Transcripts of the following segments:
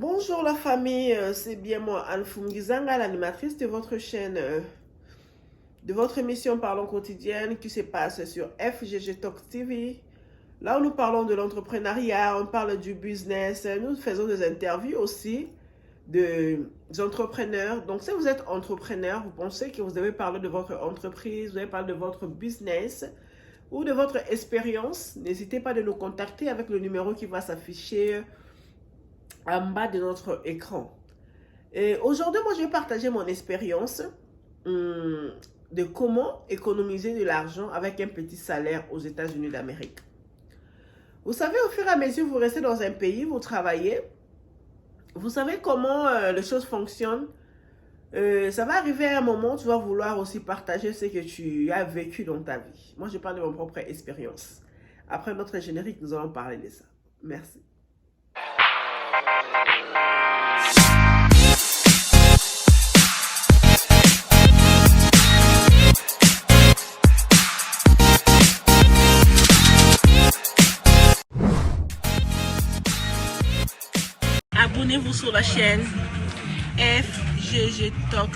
Bonjour la famille, c'est bien moi, Anne Fumgizanga, l'animatrice de votre chaîne, de votre émission Parlons quotidienne qui se passe sur FGG Talk TV. Là où nous parlons de l'entrepreneuriat, on parle du business, nous faisons des interviews aussi des entrepreneurs. Donc si vous êtes entrepreneur, vous pensez que vous devez parler de votre entreprise, vous devez parler de votre business ou de votre expérience, n'hésitez pas de nous contacter avec le numéro qui va s'afficher en bas de notre écran. Et aujourd'hui, moi, je vais partager mon expérience de comment économiser de l'argent avec un petit salaire aux États-Unis d'Amérique. Vous savez, au fur et à mesure, vous restez dans un pays, vous travaillez, vous savez comment les choses fonctionnent. Ça va arriver à un moment, tu vas vouloir aussi partager ce que tu as vécu dans ta vie. Moi, je parle de mon propre expérience. Après notre générique, nous allons parler de ça. Merci. Abonnez-vous sur la chaîne FGG Talks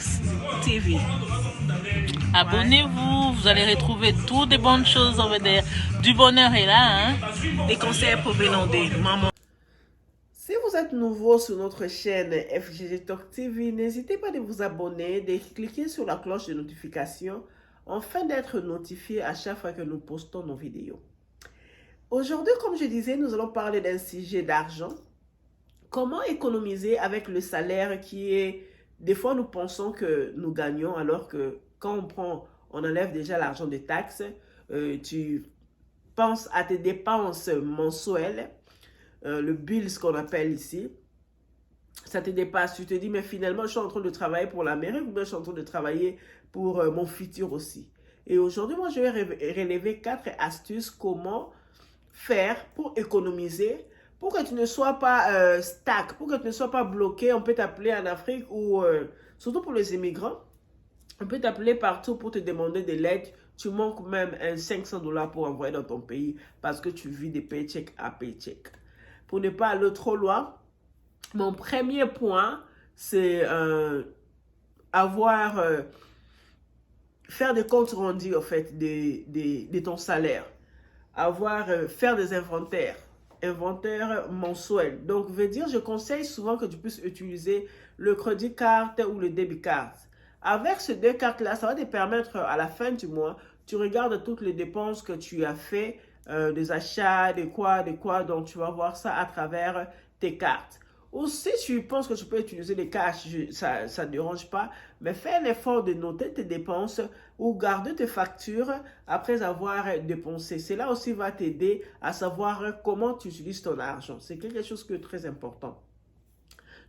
TV. Abonnez-vous, vous allez retrouver toutes des bonnes choses over there. Du bonheur est là, hein? Des conseils provenant des mamans. Si vous êtes nouveau sur notre chaîne FGG Talk TV, n'hésitez pas de vous abonner, de cliquer sur la cloche de notification afin d'être notifié à chaque fois que nous postons nos vidéos. Aujourd'hui, comme je disais, nous allons parler d'un sujet d'argent. Comment économiser avec le salaire qui est... Des fois, nous pensons que nous gagnons alors que quand on enlève déjà l'argent des taxes, tu penses à tes dépenses mensuelles, le bill, ce qu'on appelle ici, ça te dépasse. Tu te dis, mais finalement, je suis en train de travailler pour l'Amérique ou bien je suis en train de travailler pour mon futur aussi. Et aujourd'hui, moi, je vais relever 4 astuces comment faire pour économiser, pour que tu ne sois pas stack, pour que tu ne sois pas bloqué. On peut t'appeler en Afrique ou surtout pour les immigrants, on peut t'appeler partout pour te demander de l'aide. Tu manques même un 500 $ pour envoyer dans ton pays parce que tu vis des paycheck à paycheck. Pour ne pas aller trop loin, mon premier point, c'est faire des comptes rendus en fait de ton salaire. Faire des inventaires mensuels. Donc, veut dire, je conseille souvent que tu puisses utiliser le credit card ou le debit card. Avec ces deux cartes-là, ça va te permettre à la fin du mois, tu regardes toutes les dépenses que tu as fait, des achats, de quoi, donc tu vas voir ça à travers tes cartes. Ou si tu penses que tu peux utiliser les cash, ça ne dérange pas, mais fais un effort de noter tes dépenses ou garder tes factures après avoir dépensé. Cela aussi va t'aider à savoir comment tu utilises ton argent. C'est quelque chose qui est très important.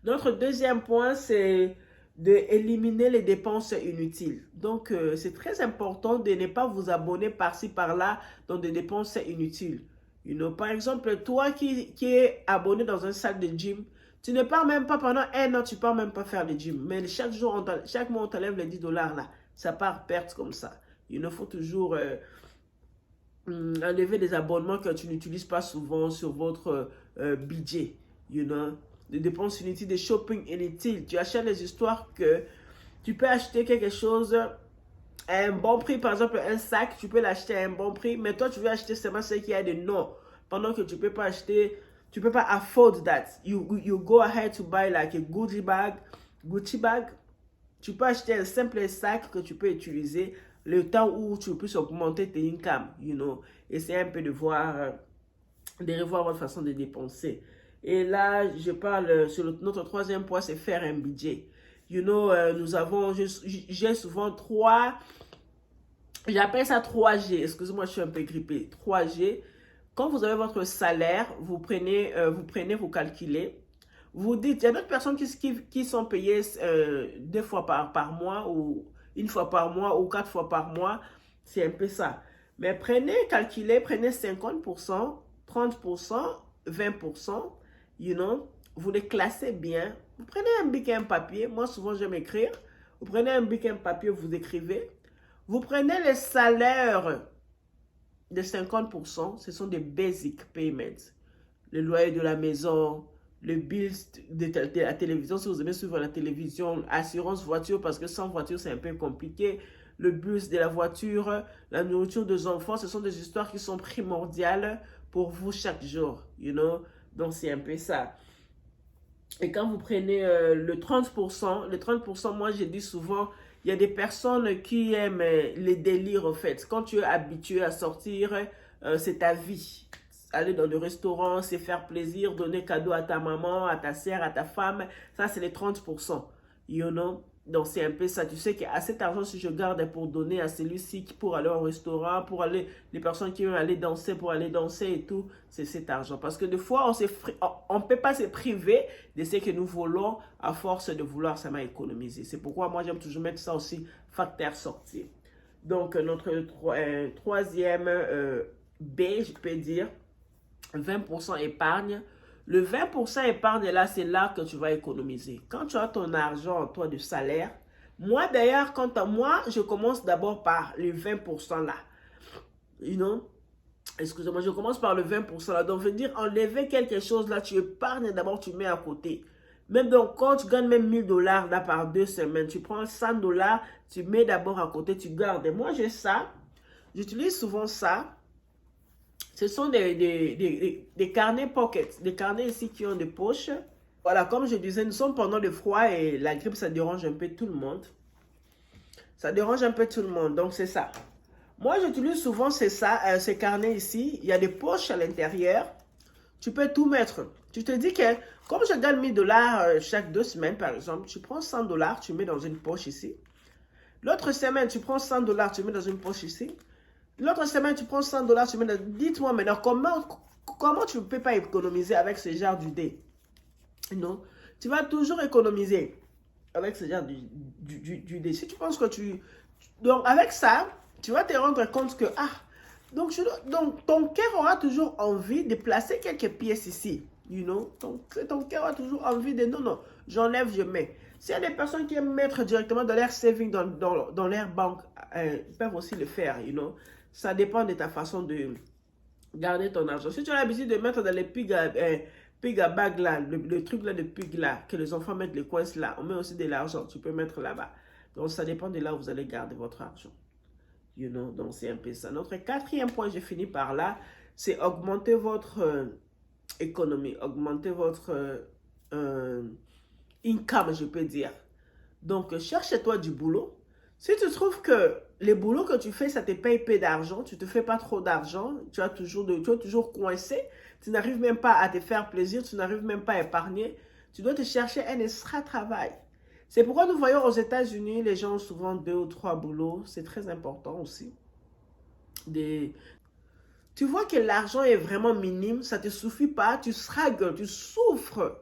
Notre deuxième point, c'est d'éliminer les dépenses inutiles. Donc, c'est très important de ne pas vous abonner par-ci, par-là dans des dépenses inutiles. Par exemple, toi qui es abonné dans une salle de gym, tu ne pars même pas pendant un an, tu ne pars même pas faire le gym. Mais chaque mois, on t'enlève les 10 $ là. Ça part perte comme ça. Il faut toujours enlever des abonnements que tu n'utilises pas souvent sur votre budget. Des dépenses inutiles, des shopping inutiles. Tu achètes des histoires que tu peux acheter quelque chose à un bon prix. Par exemple, un sac, tu peux l'acheter à un bon prix. Mais toi, tu veux acheter seulement ce qu'il y a de non. Pendant que tu ne peux pas acheter, tu ne peux pas afford that. You go ahead to buy like a Gucci bag. Tu peux acheter un simple sac que tu peux utiliser le temps où tu puisses augmenter tes income, Essayer un peu de revoir votre façon de dépenser. Et là, je parle sur notre troisième point, c'est faire un budget. J'ai souvent j'appelle ça 3G. Excusez-moi, je suis un peu grippée. 3G. Quand vous avez votre salaire, vous vous calculez. Vous dites, il y a d'autres personnes qui sont payées 2 fois par mois ou 1 fois par mois ou 4 fois par mois. C'est un peu ça. Mais calculez, prenez 50%, 30%, 20%, vous les classez bien. Vous prenez un bic et un papier. Moi, souvent, j'aime écrire. Vous prenez un bic et un papier, vous écrivez. Vous prenez les salaires de 50%, ce sont des basic payments. Le loyer de la maison, le bill de la télévision, si vous aimez suivre la télévision, assurance voiture, parce que sans voiture, c'est un peu compliqué. Le bus de la voiture, la nourriture des enfants, ce sont des histoires qui sont primordiales pour vous chaque jour, you know. Donc, c'est un peu ça. Et quand vous prenez le 30%, moi, je dis souvent, il y a des personnes qui aiment les délires, en fait. Quand tu es habitué à sortir, c'est ta vie. Aller dans le restaurant, c'est faire plaisir, donner cadeau à ta maman, à ta sœur, à ta femme. Ça, c'est les 30%. You know? Donc, c'est un peu ça. Tu sais qu'à cet argent, si je garde pour donner à celui-ci pour aller au restaurant, pour aller, les personnes qui veulent aller danser, pour aller danser et tout, c'est cet argent. Parce que des fois, on ne peut pas se priver de ce que nous voulons à force de vouloir seulement économiser. C'est pourquoi moi, j'aime toujours mettre ça aussi, facteur sortie. Donc, notre troisième B, je peux dire, 20% épargne. Le 20% épargne, là, c'est là que tu vas économiser. Quand tu as ton argent, toi, de salaire, moi, d'ailleurs, moi, je commence d'abord par les 20% là. You know? Excusez-moi, je commence par le 20% là. Donc, je veux dire, enlever quelque chose là, tu épargnes d'abord, tu mets à côté. Même donc, quand tu gagnes même 1000 dollars là par 2 semaines, tu prends 100 dollars, tu mets d'abord à côté, tu gardes. Et moi, j'ai ça. J'utilise souvent ça. Ce sont des carnets pocket, des carnets ici qui ont des poches. Voilà, comme je disais, nous sommes pendant le froid et la grippe, ça dérange un peu tout le monde. Ça dérange un peu tout le monde, donc c'est ça. Moi, j'utilise souvent ces carnets ici. Il y a des poches à l'intérieur. Tu peux tout mettre. Tu te dis que, comme je gagne 1000 dollars chaque 2 semaines, par exemple, tu prends 100 dollars, tu mets dans une poche ici. L'autre semaine, tu prends 100 dollars, tu mets dans une poche ici. L'autre semaine, tu prends 100 dollars, tu mets dans... Dites-moi maintenant, comment tu ne peux pas économiser avec ce genre d'idée? Non, tu vas toujours économiser avec ce genre d'idée. Si tu penses que donc, avec ça, tu vas te rendre compte que, donc ton cœur aura toujours envie de placer quelques pièces ici. You know? Ton cœur aura toujours envie de, non, j'enlève, je mets. S'il y a des personnes qui aiment mettre directement dans leur saving, dans leur banque, ils peuvent aussi le faire, you know. Ça dépend de ta façon de garder ton argent. Si tu as l'habitude de mettre dans les pig à bag là, le truc là de pig là, que les enfants mettent les coins là, on met aussi de l'argent, tu peux mettre là-bas. Donc ça dépend de là où vous allez garder votre argent. You know, donc c'est un peu ça. Notre quatrième point, je finis par là, c'est augmenter votre économie, augmenter votre income, je peux dire. Donc, cherche-toi du boulot. Si tu trouves que les boulots que tu fais, ça te paye peu d'argent, tu ne te fais pas trop d'argent, tu es toujours coincé, tu n'arrives même pas à te faire plaisir, tu n'arrives même pas à épargner, tu dois te chercher un extra travail. C'est pourquoi nous voyons aux États-Unis, les gens ont souvent 2 ou 3 boulots. C'est très important aussi. Tu vois que l'argent est vraiment minime, ça ne te suffit pas, tu struggles, tu souffres.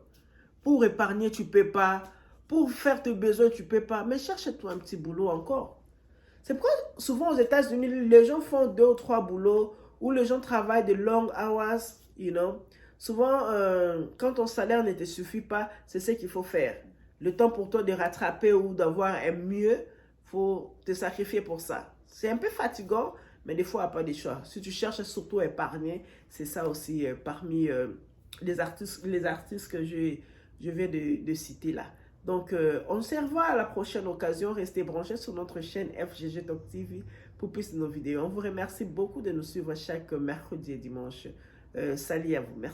Pour épargner, tu ne peux pas. Pour faire tes besoins, tu ne peux pas. Mais cherche-toi un petit boulot encore. C'est pourquoi souvent aux États-Unis, les gens font 2 ou 3 boulots ou les gens travaillent de long hours, you know. Souvent, quand ton salaire ne te suffit pas, c'est ce qu'il faut faire. Le temps pour toi de rattraper ou d'avoir un mieux, il faut te sacrifier pour ça. C'est un peu fatigant, mais des fois, il n'y a pas de choix. Si tu cherches surtout à épargner, c'est ça aussi parmi les artistes que je viens de citer là. Donc, on se revoit à la prochaine occasion. Restez branchés sur notre chaîne FGG Talk TV pour plus de nos vidéos. On vous remercie beaucoup de nous suivre chaque mercredi et dimanche. Salut à vous. Merci.